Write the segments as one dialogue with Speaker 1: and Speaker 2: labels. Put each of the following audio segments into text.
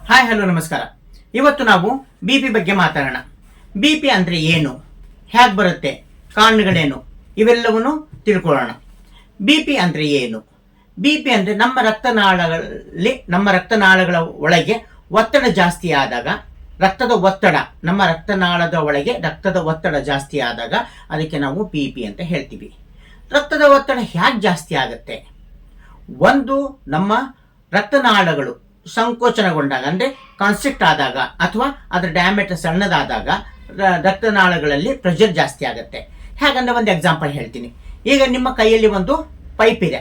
Speaker 1: Hi hello ನಮಸ್ಕಾರ. ಇವತ್ತು ನಾವು ಬಿ ಪಿ ಬಗ್ಗೆ ಮಾತಾಡೋಣ. ಬಿ ಪಿ ಅಂದರೆ ಏನು, ಹೇಗೆ ಬರುತ್ತೆ, ಕಾರಣಗಳೇನು, ಇವೆಲ್ಲವನ್ನು ತಿಳ್ಕೊಳ್ಳೋಣ. ಬಿ ಪಿ ಅಂದರೆ ಏನು? ಬಿ ಪಿ ಅಂದರೆ ನಮ್ಮ ರಕ್ತನಾಳಗಳ ಒಳಗೆ ಒತ್ತಡ ಜಾಸ್ತಿ ಆದಾಗ, ನಮ್ಮ ರಕ್ತನಾಳದ ಒಳಗೆ ರಕ್ತದ ಒತ್ತಡ ಜಾಸ್ತಿ ಆದಾಗ ಅದಕ್ಕೆ ನಾವು ಬಿ ಪಿ ಅಂತ ಹೇಳ್ತೀವಿ. ರಕ್ತದ ಒತ್ತಡ ಹೇಗೆ ಜಾಸ್ತಿ ಆಗುತ್ತೆ? ಒಂದು, ನಮ್ಮ ರಕ್ತನಾಳಗಳು ಸಂಕೋಚನಗೊಂಡಾಗ, ಅಂದರೆ ಕಾನ್ಸ್ಟ್ರಿಕ್ಟ್ ಆದಾಗ ಅಥವಾ ಅದರ ಡಯಾಮೀಟರ್ ಸಣ್ಣದಾದಾಗ ರಕ್ತನಾಳಗಳಲ್ಲಿ ಪ್ರೆಷರ್ ಜಾಸ್ತಿ ಆಗುತ್ತೆ. ಹೇಗಂದ್ರೆ ಒಂದು ಎಕ್ಸಾಂಪಲ್ ಹೇಳ್ತೀನಿ. ಈಗ ನಿಮ್ಮ ಕೈಯಲ್ಲಿ ಒಂದು ಪೈಪ್ ಇದೆ,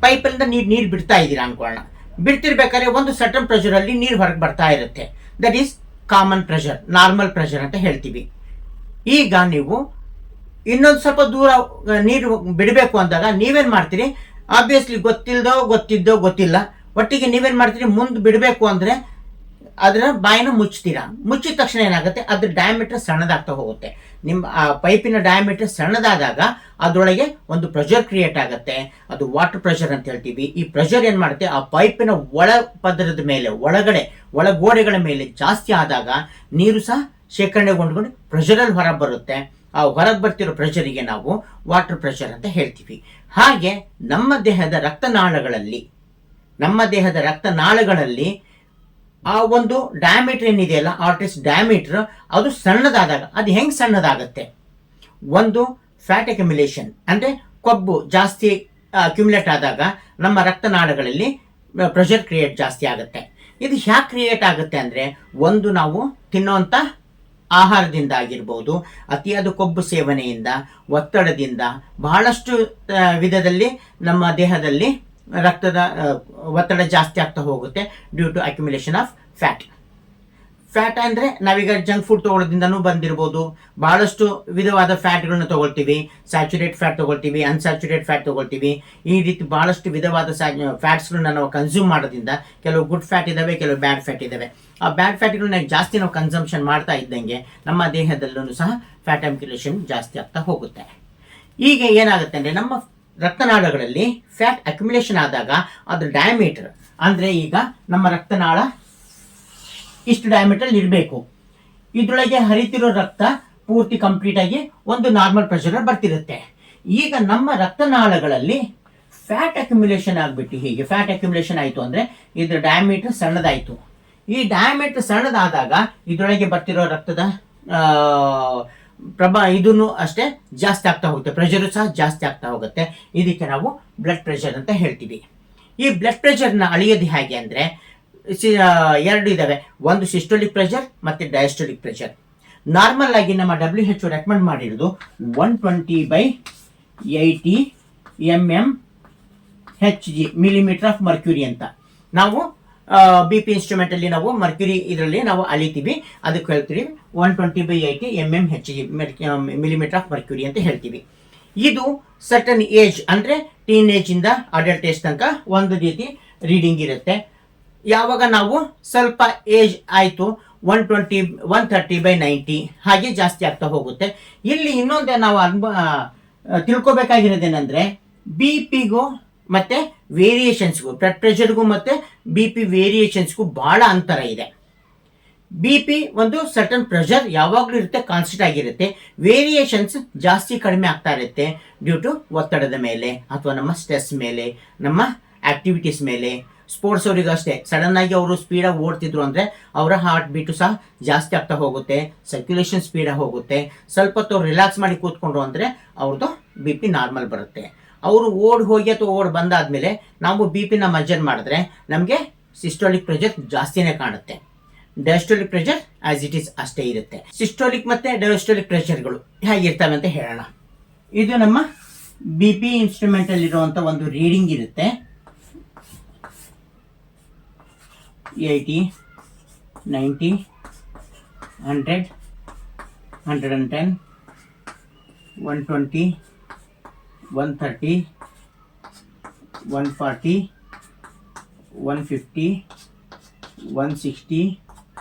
Speaker 1: ಪೈಪಿಂದ ನೀರು ಬಿಡ್ತಾ ಇದ್ದೀರಾ ಅನ್ಕೊಳ್ಳೋಣ. ಬಿಡ್ತಿರ್ಬೇಕಾದ್ರೆ ಒಂದು ಸರ್ಟನ್ ಪ್ರೆಷರಲ್ಲಿ ನೀರು ಹೊರಗೆ ಬರ್ತಾ ಇರುತ್ತೆ. That is common pressure, normal pressure ಅಂತ ಹೇಳ್ತೀವಿ. ಈಗ ನೀವು ಇನ್ನೊಂದು ಸ್ವಲ್ಪ ದೂರ ನೀರು ಬಿಡಬೇಕು ಅಂದಾಗ ನೀವೇನು ಮಾಡ್ತೀರಿ? ಆಬ್ವಿಯಸ್ಲಿ ಗೊತ್ತಿಲ್ಲ, ಒಟ್ಟಿಗೆ ನೀವೇನು ಮಾಡ್ತೀರಿ? ಮುಂದೆ ಬಿಡಬೇಕು ಅಂದರೆ ಅದರ ಬಾಯಿನ ಮುಚ್ತೀರಾ. ಮುಚ್ಚಿದ ತಕ್ಷಣ ಏನಾಗುತ್ತೆ? ಅದ್ರ ಡಯಾಮೀಟರ್ ಸಣ್ಣದಾಗ್ತಾ ಹೋಗುತ್ತೆ. ನಿಮ್ಮ ಆ ಪೈಪಿನ ಡಯಾಮೀಟರ್ ಸಣ್ಣದಾದಾಗ ಅದರೊಳಗೆ ಒಂದು ಪ್ರೆಷರ್ ಕ್ರಿಯೇಟ್ ಆಗುತ್ತೆ. ಅದು ವಾಟರ್ ಪ್ರೆಷರ್ ಅಂತ ಹೇಳ್ತೀವಿ. ಈ ಪ್ರೆಷರ್ ಏನು ಮಾಡುತ್ತೆ? ಆ ಪೈಪಿನ ಒಳ ಪದರದ ಮೇಲೆ, ಒಳಗೋಡೆಗಳ ಮೇಲೆ ಜಾಸ್ತಿ ಆದಾಗ ನೀರು ಸಹ ಶೇಖರಣೆಗೊಂಡು ಪ್ರೆಷರಲ್ಲಿ ಹೊರಗೆ ಬರುತ್ತೆ. ಆ ಹೊರಗೆ ಬರ್ತಿರೋ ಪ್ರೆಷರಿಗೆ ನಾವು ವಾಟರ್ ಪ್ರೆಷರ್ ಅಂತ ಹೇಳ್ತೀವಿ. ಹಾಗೆ ನಮ್ಮ ದೇಹದ ರಕ್ತನಾಳಗಳಲ್ಲಿ ಆ ಒಂದು ಡಯಾಮೀಟರ್ ಏನಿದೆಯಲ್ಲ, ಆರ್ಟರಿಸ್ ಡಯಾಮೀಟರ್, ಅದು ಸಣ್ಣದಾದಾಗ ಅದು ಹೆಂಗೆ ಸಣ್ಣದಾಗುತ್ತೆ? ಒಂದು, ಫ್ಯಾಟ್ ಅಕ್ಯುಮುಲೇಷನ್, ಅಂದರೆ ಕೊಬ್ಬು ಜಾಸ್ತಿ ಅಕ್ಯುಮುಲೇಟ್ ಆದಾಗ ನಮ್ಮ ರಕ್ತನಾಳಗಳಲ್ಲಿ ಪ್ರೆಷರ್ ಕ್ರಿಯೇಟ್ ಜಾಸ್ತಿ ಆಗುತ್ತೆ. ಇದು ಹ್ಯಾಕೆ ಕ್ರಿಯೇಟ್ ಆಗುತ್ತೆ ಅಂದರೆ, ಒಂದು, ನಾವು ತಿನ್ನುವಂಥ ಆಹಾರದಿಂದ ಆಗಿರ್ಬೋದು, ಅತಿಯಾದ ಕೊಬ್ಬು ಸೇವನೆಯಿಂದ, ಒತ್ತಡದಿಂದ, ಬಹಳಷ್ಟು ವಿಧದಲ್ಲಿ ನಮ್ಮ ದೇಹದಲ್ಲಿ ರಕ್ತದ ಒತ್ತಡ ಜಾಸ್ತಿ ಆಗ್ತಾ ಹೋಗುತ್ತೆ due to accumulation of fat ಅಂದರೆ ನಾವೀಗ ಜಂಕ್ ಫುಡ್ ತೊಗೊಳ್ಳೋದ್ರಿಂದನೂ ಬಂದಿರ್ಬೋದು. ಬಹಳಷ್ಟು ವಿಧವಾದ ಫ್ಯಾಟ್ಗಳನ್ನ ತೊಗೊಳ್ತೀವಿ. ಸ್ಯಾಚುರೇಟ್ ಫ್ಯಾಟ್ ತೊಗೊಳ್ತೀವಿ, ಅನ್ಸ್ಯಾಚುರೇಟ್ ಫ್ಯಾಟ್ ತೊಗೊಳ್ತೀವಿ. ಈ ರೀತಿ ಬಹಳಷ್ಟು ವಿಧವಾದ ಫ್ಯಾಟ್ಸ್ಗಳನ್ನ ನಾವು ಕನ್ಸ್ಯೂಮ್ ಮಾಡೋದ್ರಿಂದ ಕೆಲವು ಗುಡ್ ಫ್ಯಾಟ್ ಇದ್ದಾವೆ, ಕೆಲವು ಬ್ಯಾಡ್ ಫ್ಯಾಟ್ ಇದ್ದಾವೆ. ಆ ಬ್ಯಾಡ್ ಫ್ಯಾಟ್ಗಳನ್ನ ಜಾಸ್ತಿ ನಾವು ಕನ್ಸಂಪ್ಷನ್ ಮಾಡ್ತಾ ಇದ್ದಂಗೆ ನಮ್ಮ ದೇಹದಲ್ಲೂ ಸಹ ಫ್ಯಾಟ್ ಅಕ್ಯುಮುಲೇಷನ್ ಜಾಸ್ತಿ ಆಗ್ತಾ ಹೋಗುತ್ತೆ. ಈಗ ಏನಾಗುತ್ತೆ ಅಂದರೆ, ನಮ್ಮ ರಕ್ತನಾಳಗಳಲ್ಲಿ ಫ್ಯಾಟ್ ಅಕ್ಯುಮುಲೇಷನ್ ಆದಾಗ ಅದ್ರ ಡಯಾಮೀಟರ್, ಅಂದರೆ ಈಗ ನಮ್ಮ ರಕ್ತನಾಳ ಇಷ್ಟು ಡಯಾಮೀಟರ್ ಇರಬೇಕು. ಇದರೊಳಗೆ ಹರಿತಿರೋ ರಕ್ತ ಪೂರ್ತಿ ಕಂಪ್ಲೀಟ್ ಆಗಿ ಒಂದು ನಾರ್ಮಲ್ ಪ್ರೆಷರ್ ಬರ್ತಿರುತ್ತೆ. ಈಗ ನಮ್ಮ ರಕ್ತನಾಳಗಳಲ್ಲಿ ಫ್ಯಾಟ್ ಅಕ್ಯುಮುಲೇಷನ್ ಆಗಿಬಿಟ್ಟು, ಹೀಗೆ ಫ್ಯಾಟ್ ಅಕ್ಯುಮುಲೇಷನ್ ಆಯಿತು ಅಂದರೆ ಇದ್ರ ಡಯಾಮೀಟರ್ ಸಣ್ಣದಾಯಿತು. ಈ ಡಯಾಮೀಟರ್ ಸಣ್ಣದಾದಾಗ ಇದರೊಳಗೆ ಬರ್ತಿರೋ ರಕ್ತದ ಇದನ್ನು ಅಷ್ಟೇ ಜಾಸ್ತಿ ಆಗ್ತಾ ಹೋಗುತ್ತೆ, ಪ್ರೆಷರು ಸಹ ಜಾಸ್ತಿ ಆಗ್ತಾ ಹೋಗುತ್ತೆ. ಇದಕ್ಕೆ ನಾವು ಬ್ಲಡ್ ಪ್ರೆಷರ್ ಅಂತ ಹೇಳ್ತೀವಿ. ಈ ಬ್ಲಡ್ ಪ್ರೆಷರ್ನ ಅಳೆಯೋದು ಹೇಗೆ ಅಂದರೆ, ಎರಡು ಇದ್ದಾವೆ. ಒಂದು ಸಿಸ್ಟೋಲಿಕ್ ಪ್ರೆಷರ್ ಮತ್ತು ಡಯಾಸ್ಟೋಲಿಕ್ ಪ್ರೆಷರ್. ನಾರ್ಮಲ್ ಆಗಿ ನಮ್ಮ WHO ರೆಕಮೆಂಡ್ ಮಾಡಿರೋದು 120/80 mmHg, ಮಿಲಿಮೀಟರ್ ಆಫ್ ಮರ್ಕ್ಯೂರಿ ಅಂತ. ನಾವು ಬಿ ಪಿ ಇನ್ಸ್ಟ್ರೂಮೆಂಟಲ್ಲಿ ನಾವು ಮರ್ಕ್ಯೂರಿ ಇದರಲ್ಲಿ ನಾವು ಅಳಿತೀವಿ, ಅದಕ್ಕೆ ಹೇಳ್ತೀವಿ 120/80 mmHg, ಮಿಲಿಮೀಟರ್ ಆಫ್ ಮರ್ಕ್ಯೂರಿ ಅಂತ ಹೇಳ್ತೀವಿ. ಇದು ಸರ್ಟನ್ ಏಜ್, ಅಂದರೆ ಟೀನೇಜಿಂದ ಅಡಲ್ಟ್ ಏಜ್ ತನಕ ಒಂದು ರೀತಿ ರೀಡಿಂಗ್ ಇರುತ್ತೆ. ಯಾವಾಗ ನಾವು ಸ್ವಲ್ಪ ಏಜ್ ಆಯಿತು 130/90 ಹಾಗೆ ಜಾಸ್ತಿ ಆಗ್ತಾ ಹೋಗುತ್ತೆ. ಇಲ್ಲಿ ಇನ್ನೊಂದು ನಾವು ತಿಳ್ಕೊಬೇಕಾಗಿರೋದೇನೆಂದರೆ, ಬಿ ಪಿಗೂ ಮತ್ತು ವೇರಿಯೇಷನ್ಸ್ಗೂ, ಬ್ಲಡ್ ಪ್ರೆಷರ್ಗೂ ಮತ್ತು ಬಿ ಪಿ ವೇರಿಯೇಷನ್ಸ್ಗೂ ಭಾಳ ಅಂತರ ಇದೆ. ಬಿ ಪಿ ಒಂದು ಸರ್ಟನ್ ಪ್ರೆಷರ್ ಯಾವಾಗಲೂ ಇರುತ್ತೆ, ಕಾನ್ಸ್ಟೆಂಟ್ ಆಗಿರುತ್ತೆ. ವೇರಿಯೇಷನ್ಸ್ ಜಾಸ್ತಿ ಕಡಿಮೆ ಆಗ್ತಾ ಇರುತ್ತೆ ಡ್ಯೂ ಟು ಒತ್ತಡದ ಮೇಲೆ, ಅಥವಾ ನಮ್ಮ ಸ್ಟ್ರೆಸ್ ಮೇಲೆ, ನಮ್ಮ ಆ್ಯಕ್ಟಿವಿಟೀಸ್ ಮೇಲೆ. ಸ್ಪೋರ್ಟ್ಸ್ ಅವರಿಗೂ ಅಷ್ಟೇ, ಸಡನ್ನಾಗಿ ಅವರು ಸ್ಪೀಡಾಗಿ ಓಡ್ತಿದ್ರು ಅಂದರೆ ಅವರ ಹಾರ್ಟ್ ಬೀಟು ಸಹ ಜಾಸ್ತಿ ಆಗ್ತಾ ಹೋಗುತ್ತೆ, ಸರ್ಕ್ಯುಲೇಷನ್ ಸ್ಪೀಡಾಗಿ ಹೋಗುತ್ತೆ. ಸ್ವಲ್ಪ ಹೊತ್ತು ಅವ್ರು ರಿಲ್ಯಾಕ್ಸ್ ಮಾಡಿ ಕೂತ್ಕೊಂಡ್ರು ಅಂದರೆ ಅವ್ರದ್ದು ಬಿ ಪಿ ನಾರ್ಮಲ್ ಬರುತ್ತೆ. ಅವರು ಹೋಗಿ ಅಥವಾ ಬಂದಾದಮೇಲೆ ನಾವು ಬಿ ಪಿನ ಮೆಜರ್ ಮಾಡಿದ್ರೆ ನಮಗೆ ಸಿಸ್ಟೋಲಿಕ್ ಪ್ರೆಷರ್ ಜಾಸ್ತಿನೇ ಕಾಣುತ್ತೆ. Diastolic pressure as it is ಅಷ್ಟೇ ಇರುತ್ತೆ. ಸಿಸ್ಟೋಲಿಕ್ ಮತ್ತು ಡಯಾಸ್ಟೋಲಿಕ್ ಪ್ರೆಷರ್ಗಳು ಹೇಗಿರ್ತವೆ ಅಂತ ಹೇಳೋಣ. ಇದು ನಮ್ಮ ಬಿ ಪಿ ಇನ್ಸ್ಟ್ರೂಮೆಂಟಲ್ಲಿರುವಂಥ ಒಂದು ರೀಡಿಂಗ್ ಇರುತ್ತೆ. 80, 90, 100, 110, 120, 130, 140, 150, 160,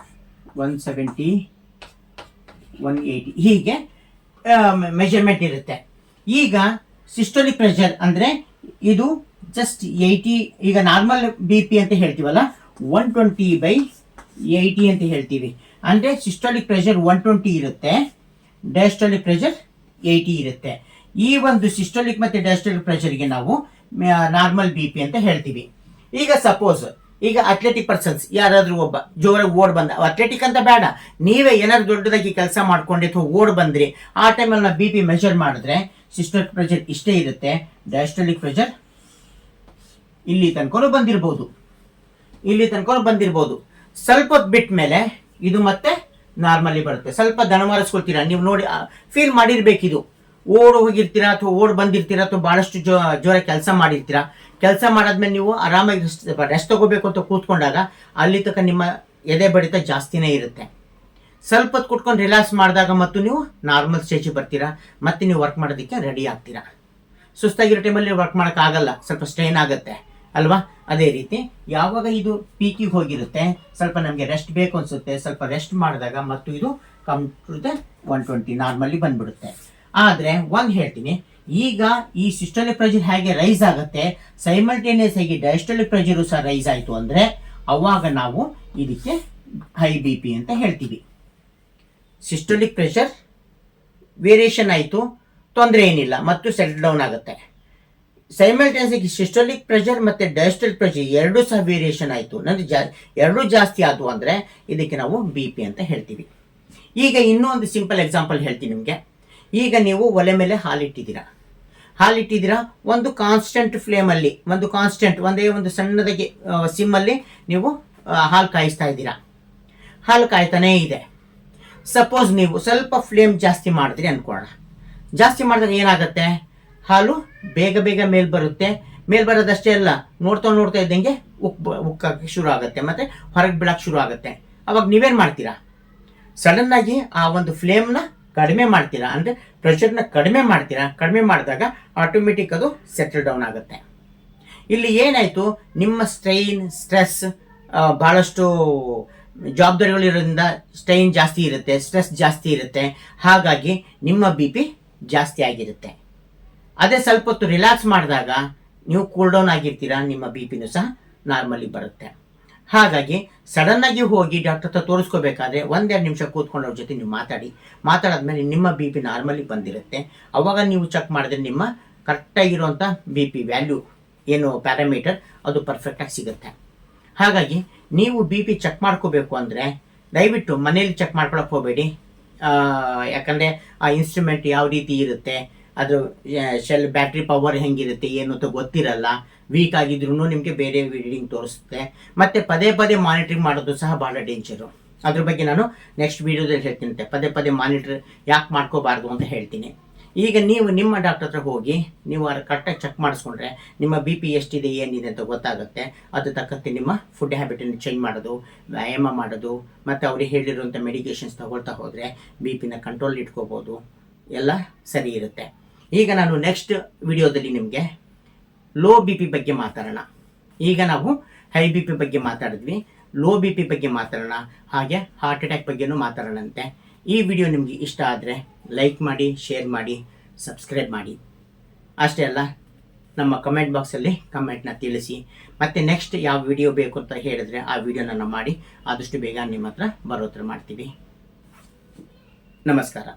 Speaker 1: 170, 180 ಹೀಗೆ ಮೆಜರ್ಮೆಂಟ್ ಇರುತ್ತೆ. ಈಗ ಸಿಸ್ಟೋಲಿಕ್ ಪ್ರೆಷರ್ ಅಂದರೆ ಇದು ಜಸ್ಟ್ 80, ಈಗ ನಾರ್ಮಲ್ ಬಿ ಪಿ ಅಂತ ಹೇಳ್ತೀವಲ್ಲ, 120/80 80 ಅಂತ ಹೇಳ್ತೀವಿ. ಅಂದರೆ ಸಿಸ್ಟೋಲಿಕ್ ಪ್ರೆಷರ್ 120 ಇರುತ್ತೆ, ಡಯಾಸ್ಟೋಲಿಕ್ ಪ್ರೆಷರ್ 80 ಇರುತ್ತೆ. ಈ ಒಂದು ಸಿಸ್ಟೋಲಿಕ್ ಮತ್ತು ಡಯಾಸ್ಟೋಲಿಕ್ ಪ್ರೆಷರ್ಗೆ ನಾವು ನಾರ್ಮಲ್ ಬಿ ಪಿ ಅಂತ ಹೇಳ್ತೀವಿ. ಈಗ ಸಪೋಸ್ ಈಗ ಅಥ್ಲೆಟಿಕ್ ಪರ್ಸನ್ಸ್ ಯಾರಾದರೂ ಒಬ್ಬ ಜೋರಾಗಿ ಓಡ್ ಬಂದ, ಅಥ್ಲೆಟಿಕ್ ಅಂತ ಬೇಡ, ನೀವೇ ಏನಾದ್ರು ದೊಡ್ಡದಾಗಿ ಕೆಲಸ ಮಾಡ್ಕೊಂಡು ಅಥವಾ ಓಡ್ ಬಂದ್ರಿ, ಆ ಟೈಮಲ್ಲಿ ನಾವು ಬಿ ಪಿ ಮೆಷರ್ ಮಾಡಿದ್ರೆ ಸಿಸ್ಟೋಲಿಕ್ ಪ್ರೆಷರ್ ಇಷ್ಟೇ ಇರುತ್ತೆ, ಡಯಾಸ್ಟೋಲಿಕ್ ಪ್ರೆಷರ್ ಇಲ್ಲಿ ತನಕ ಬಂದಿರ್ಬೋದು. ಸ್ವಲ್ಪ ಹೊತ್ತು ಬಿಟ್ಟ ಮೇಲೆ ಇದು ಮತ್ತೆ ನಾರ್ಮಲಿ ಬರುತ್ತೆ. ಸ್ವಲ್ಪ ದಣವಾರಿಸ್ಕೊಳ್ತೀರಾ, ನೀವು ನೋಡಿ ಫೀಲ್ ಮಾಡಿರ್ಬೇಕಿದು. ಓಡ್ ಹೋಗಿರ್ತೀರಾ ಅಥವಾ ಓಡ್ ಬಂದಿರ್ತೀರಾ ಅಥವಾ ಬಹಳಷ್ಟು ಜೋರ ಕೆಲಸ ಮಾಡಿರ್ತೀರಾ. ಕೆಲಸ ಮಾಡಾದ್ಮೇಲೆ ನೀವು ಆರಾಮಾಗಿ ರೆಸ್ಟ್ ತಗೋಬೇಕು ಅಂತ ಕೂತ್ಕೊಂಡಾಗ ಅಲ್ಲಿ ತನಕ ನಿಮ್ಮ ಎದೆ ಬಡಿತ ಜಾಸ್ತಿನೇ ಇರುತ್ತೆ. ಸ್ವಲ್ಪ ಹೊತ್ತು ಕುತ್ಕೊಂಡು ರಿಲ್ಯಾಕ್ಸ್ ಮಾಡಿದಾಗ ಮತ್ತು ನೀವು ನಾರ್ಮಲ್ ಸ್ಟೇಜಿಗೆ ಬರ್ತೀರಾ, ಮತ್ತೆ ನೀವು ವರ್ಕ್ ಮಾಡೋದಕ್ಕೆ ರೆಡಿ ಆಗ್ತೀರಾ. ಸುಸ್ತಾಗಿರೋ ಟೈಮಲ್ಲಿ ವರ್ಕ್ ಮಾಡೋಕ್ಕಾಗಲ್ಲ, ಸ್ವಲ್ಪ ಸ್ಟ್ರೈನ್ ಆಗುತ್ತೆ ಅಲ್ವಾ. ಅದೇ ರೀತಿ ಯಾವಾಗ ಇದು ಪೀಕಿಗೆ ಹೋಗಿರುತ್ತೆ, ಸ್ವಲ್ಪ ನಮಗೆ ರೆಸ್ಟ್ ಬೇಕು ಅನ್ಸುತ್ತೆ, ಸ್ವಲ್ಪ ರೆಸ್ಟ್ ಮಾಡಿದಾಗ ಮತ್ತು ಇದು ಕಮ್ ಟು ದ 120 ನಾರ್ಮಲಿ ಬಂದ್ಬಿಡುತ್ತೆ. ಆದರೆ ಒಂದು ಹೇಳ್ತೀನಿ, ಈಗ ಈ ಸಿಸ್ಟೋಲಿಕ್ ಪ್ರೆಷರ್ ಹೇಗೆ ರೈಸ್ ಆಗುತ್ತೆ, ಸೈಮಲ್ಟೇನಿಯಸ್ ಆಗಿ ಡಯಾಸ್ಟೋಲಿಕ್ ಪ್ರೆಷರು ಸಹ ರೈಸ್ ಆಯಿತು ಅಂದರೆ ಅವಾಗ ನಾವು ಇದಕ್ಕೆ ಹೈ ಬಿ ಪಿ ಅಂತ ಹೇಳ್ತೀವಿ. ಸಿಸ್ಟೋಲಿಕ್ ಪ್ರೆಷರ್ ವೇರಿಯೇಷನ್ ಆಯಿತು, ತೊಂದರೆ ಏನಿಲ್ಲ, ಮತ್ತು ಸೆಟಲ್ ಡೌನ್ ಆಗುತ್ತೆ. ಸೈಮಲ್ಟೇನಿಯಸ್ ಆಗಿ ಸಿಸ್ಟೋಲಿಕ್ ಪ್ರೆಷರ್ ಮತ್ತು ಡಯಾಸ್ಟೋಲಿಕ್ ಪ್ರೆಷರ್ ಎರಡೂ ಸಹ ವೇರಿಯೇಷನ್ ಆಯಿತು, ಎರಡೂ ಜಾಸ್ತಿ ಆದವು ಅಂದರೆ ಇದಕ್ಕೆ ನಾವು ಬಿ ಪಿ ಅಂತ ಹೇಳ್ತೀವಿ. ಈಗ ಇನ್ನೂ ಒಂದು ಸಿಂಪಲ್ ಎಕ್ಸಾಂಪಲ್ ಹೇಳ್ತೀನಿ ನಿಮಗೆ. ಈಗ ನೀವು ಒಲೆ ಮೇಲೆ ಹಾಲಿಟ್ಟಿದ್ದೀರಾ, ಒಂದು ಕಾನ್ಸ್ಟೆಂಟ್ ಫ್ಲೇಮಲ್ಲಿ, ಒಂದೇ ಒಂದು ಸಣ್ಣದಾಗಿ ಸಿಮ್ಮಲ್ಲಿ ನೀವು ಹಾಲು ಕಾಯಿಸ್ತಾ ಇದ್ದೀರಾ. ಹಾಲು ಕಾಯ್ತಾನೇ ಇದೆ. ಸಪೋಸ್ ನೀವು ಸ್ವಲ್ಪ ಫ್ಲೇಮ್ ಜಾಸ್ತಿ ಮಾಡಿದ್ರಿ ಅನ್ಕೊಳ್ಳೋಣ. ಜಾಸ್ತಿ ಮಾಡಿದಾಗ ಏನಾಗುತ್ತೆ, ಹಾಲು ಬೇಗ ಮೇಲೆ ಬರುತ್ತೆ. ಬರೋದಷ್ಟೇ ಅಲ್ಲ, ನೋಡ್ತಾ ಇದ್ದಂಗೆ ಉಕ್ಕಕ್ಕೆ ಶುರು ಆಗುತ್ತೆ, ಮತ್ತು ಹೊರಗೆ ಬಿಡಕ್ಕೆ ಶುರು ಆಗುತ್ತೆ. ಅವಾಗ ನೀವೇನು ಮಾಡ್ತೀರಾ, ಸಡನ್ನಾಗಿ ಆ ಒಂದು ಫ್ಲೇಮ್ನ ಕಡಿಮೆ ಮಾಡ್ತೀರಾ, ಅಂದರೆ ಪ್ರೆಷರ್ನ ಕಡಿಮೆ ಮಾಡ್ತೀರಾ. ಕಡಿಮೆ ಮಾಡಿದಾಗ ಆಟೋಮೆಟಿಕ್ ಅದು ಸೆಟಲ್ ಡೌನ್ ಆಗುತ್ತೆ. ಇಲ್ಲಿ ಏನಾಯಿತು, ನಿಮ್ಮ ಸ್ಟ್ರೆಸ್ ಭಾಳಷ್ಟು ಜವಾಬ್ದಾರಿಗಳಿರೋದ್ರಿಂದ ಸ್ಟ್ರೈನ್ ಜಾಸ್ತಿ ಇರುತ್ತೆ, ಸ್ಟ್ರೆಸ್ ಜಾಸ್ತಿ ಇರುತ್ತೆ. ಹಾಗಾಗಿ ನಿಮ್ಮ ಬಿ ಪಿ ಜಾಸ್ತಿ ಆಗಿರುತ್ತೆ. ಅದೇ ಸ್ವಲ್ಪ ಹೊತ್ತು ರಿಲ್ಯಾಕ್ಸ್ ಮಾಡಿದಾಗ ನೀವು ಕೂಲ್ ಡೌನ್ ಆಗಿರ್ತೀರಾ, ನಿಮ್ಮ ಬಿ ಪಿನೂ ಸಹ ನಾರ್ಮಲಿ ಬರುತ್ತೆ. ಹಾಗಾಗಿ ಸಡನ್ನಾಗಿ ಹೋಗಿ ಡಾಕ್ಟರ್ ಹತ್ರ ತೋರಿಸ್ಕೋಬೇಕಾದ್ರೆ 1-2 ನಿಮಿಷ ಕೂತ್ಕೊಂಡವ್ರ ಜೊತೆ ನೀವು ಮಾತಾಡಾದ್ಮೇಲೆ ನಿಮ್ಮ ಬಿ ಪಿ ನಾರ್ಮಲಿ ಬಂದಿರುತ್ತೆ. ಅವಾಗ ನೀವು ಚೆಕ್ ಮಾಡಿದ್ರೆ ನಿಮ್ಮ ಕರೆಕ್ಟಾಗಿರುವಂಥ ಬಿ ಪಿ ವ್ಯಾಲ್ಯೂ ಏನು ಪ್ಯಾರಾಮೀಟರ್ ಅದು ಪರ್ಫೆಕ್ಟಾಗಿ ಸಿಗುತ್ತೆ. ಹಾಗಾಗಿ ನೀವು ಬಿ ಪಿ ಚೆಕ್ ಮಾಡ್ಕೋಬೇಕು ಅಂದರೆ ದಯವಿಟ್ಟು ಮನೇಲಿ ಚೆಕ್ ಮಾಡ್ಕೊಳಕ್ಕೆ ಹೋಗಬೇಡಿ. ಯಾಕಂದರೆ ಆ ಇನ್ಸ್ಟ್ರೂಮೆಂಟ್ ಯಾವ ರೀತಿ ಇರುತ್ತೆ, ಅದು ಶೆಲ್ ಬ್ಯಾಟ್ರಿ ಪವರ್ ಹೆಂಗಿರುತ್ತೆ ಏನು ಅಂತ ಗೊತ್ತಿರಲ್ಲ. ವೀಕ್ ಆಗಿದ್ರೂ ನಿಮಗೆ ಬೇರೆ ರೀಡಿಂಗ್ ತೋರಿಸುತ್ತೆ. ಮತ್ತು ಪದೇ ಮಾನಿಟ್ರಿಂಗ್ ಮಾಡೋದು ಸಹ ಭಾಳ ಡೇಂಜರು. ಅದ್ರ ಬಗ್ಗೆ ನಾನು ನೆಕ್ಸ್ಟ್ ವೀಡಿಯೋದಲ್ಲಿ ಹೇಳ್ತೀನಿ. ಪದೇ ಮಾನಿಟ್ರ್ ಯಾಕೆ ಮಾಡ್ಕೋಬಾರ್ದು ಅಂತ ಹೇಳ್ತೀನಿ. ಈಗ ನೀವು ನಿಮ್ಮ ಡಾಕ್ಟರ್ ಹತ್ರ ಹೋಗಿ ನೀವು ಕರೆಕ್ಟಾಗಿ ಚೆಕ್ ಮಾಡಿಸ್ಕೊಂಡ್ರೆ ನಿಮ್ಮ ಬಿ ಪಿ ಎಷ್ಟಿದೆ ಏನಿದೆ ಅಂತ ಗೊತ್ತಾಗುತ್ತೆ. ಅದು ತಕ್ಕಂತೆ ನಿಮ್ಮ ಫುಡ್ ಹ್ಯಾಬಿಟನ್ನು ಚೇಂಜ್ ಮಾಡೋದು, ವ್ಯಾಯಾಮ ಮಾಡೋದು, ಮತ್ತು ಅವ್ರಿಗೆ ಹೇಳಿರುವಂಥ ಮೆಡಿಕೇಷನ್ಸ್ ತಗೊಳ್ತಾ ಹೋದರೆ ಬಿ ಪಿನ ಕಂಟ್ರೋಲ್ ಇಟ್ಕೋಬೋದು, ಎಲ್ಲ ಸರಿ ಇರುತ್ತೆ. ಈಗ ನಾನು ನೆಕ್ಸ್ಟ್ ವಿಡಿಯೋದಲ್ಲಿ ನಿಮಗೆ ಲೋ ಬಿ ಪಿ ಬಗ್ಗೆ ಮಾತಾಡೋಣ. ಈಗ ನಾವು ಹೈ ಬಿ ಪಿ ಬಗ್ಗೆ ಮಾತಾಡಿದ್ವಿ, ಲೋ ಬಿ ಪಿ ಬಗ್ಗೆ ಮಾತಾಡೋಣ, ಹಾಗೆ ಹಾರ್ಟ್ ಅಟ್ಯಾಕ್ ಬಗ್ಗೆನೂ ಮಾತಾಡೋಣಂತೆ. ಈ ವಿಡಿಯೋ ನಿಮಗೆ ಇಷ್ಟ ಆದರೆ ಲೈಕ್ ಮಾಡಿ, ಶೇರ್ ಮಾಡಿ, ಸಬ್ಸ್ಕ್ರೈಬ್ ಮಾಡಿ. ಅಷ್ಟೇ ಅಲ್ಲ, ನಮ್ಮ ಕಮೆಂಟ್ ಬಾಕ್ಸಲ್ಲಿ ಕಮೆಂಟ್ನ ತಿಳಿಸಿ. ಮತ್ತು ನೆಕ್ಸ್ಟ್ ಯಾವ ವಿಡಿಯೋ ಬೇಕು ಅಂತ ಹೇಳಿದ್ರೆ ಆ ವಿಡಿಯೋನ ನಾವು ಮಾಡಿ ಆದಷ್ಟು ಬೇಗ ನಿಮ್ಮ ಹತ್ರ ಬರೋ ಥರ ಮಾಡ್ತೀವಿ. ನಮಸ್ಕಾರ.